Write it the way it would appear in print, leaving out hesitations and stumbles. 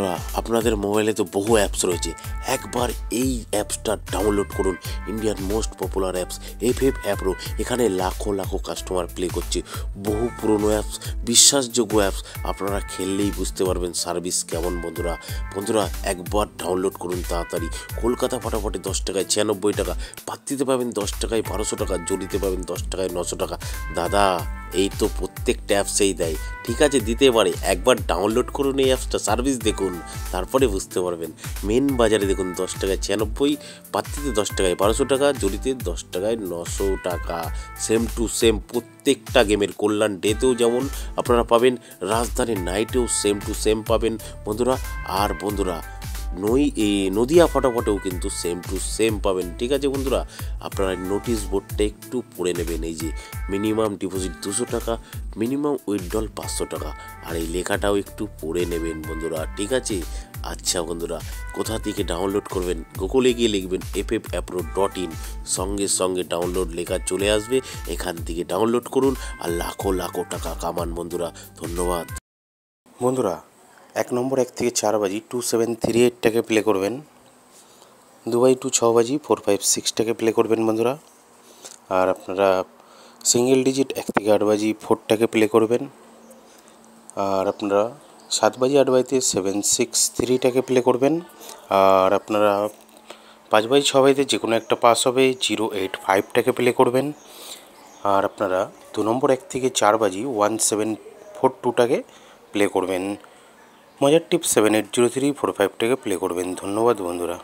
বন্ধুরা, আপনাদের মোবাইলে তো বহু অ্যাপস রয়েছে। একবার এই অ্যাপসটা ডাউনলোড করুন। ইন্ডিয়ার মোস্ট পপুলার অ্যাপস এফএফ অ্যাপ্রো। এখানে লাখো লাখো কাস্টমার প্লে করছে। বহু পুরনো অ্যাপস, বিশ্বাসযোগ্য অ্যাপস। আপনারা খেললেই বুঝতে পারবেন সার্ভিস কেমন। বন্ধুরা একবার ডাউনলোড করুন তাড়াতাড়ি। কলকাতা ফাটাফাটে 10 টাকায় 96 টাকা, পাত্তিতে পাবেন 10 টাকায় 1200 টাকা, জড়িতে পাবেন 10 টাকায় 900 টাকা। দাদা, এই তো প্রত্যেকটা অ্যাপসেই দেয়। ঠিক আছে, দিতে পারে। একবার ডাউনলোড করুন এই অ্যাপসটা, সার্ভিস দেখুন, তারপরে বুঝতে পারবেন। মেন বাজারে দেখুন 10 টাকায় 96, পাত্তিতে 10 টাকায় 1200 টাকা, জড়িতে 10 টাকায় 900 টাকা। সেম টু সেম প্রত্যেকটা গেমের। কল্যাণ ডেতেও যেমন আপনারা পাবেন, রাজধানী নাইটেও সেম টু সেম পাবেন বন্ধুরা। আর বন্ধুরা, নদিয়া ফটাফটেও কিন্তু সেম টু সেম পাবেন। ঠিক আছে বন্ধুরা, আপনারা নোটিশ বোর্ডটা একটু পড়ে নেবেন। এই যে মিনিমাম ডিপোজিট 200 টাকা, মিনিমাম উইথড্রল 500 টাকা। আর এই লেখাটাও একটু পড়ে নেবেন বন্ধুরা। ঠিক আছে, আচ্ছা বন্ধুরা, কোথা থেকে ডাউনলোড করবেন? গুগলে গিয়ে লিখবেন ffapro.in, সঙ্গে সঙ্গে ডাউনলোড লেখা চলে আসবে। এখান থেকে ডাউনলোড করুন আর লাখো লাখো টাকা কামান বন্ধুরা। ধন্যবাদ বন্ধুরা। 1 নম্বর 1 থেকে 4 বাজি 2738টাকে প্লে করবেন। 2/2 6 বাজি 456টাকে প্লে করবেন বন্ধুরা। আর আপনারা সিঙ্গেল ডিজিট 1 থেকে 8 বাজি 4টাকে প্লে করবেন। আর আপনারা 7 বাজি 8 বাজিতে 763টাকে প্লে করবেন। আর আপনারা 5 বাজি 6 বাজিতে যে কোনো একটা পাস হবে 085টাকে প্লে করবেন। আর আপনারা 2 নম্বর 1 থেকে 4 বাজি 1742টাকে প্লে করবেন। মজার টিপ 780345টাকে প্লে করবেন। ধন্যবাদ বন্ধুরা।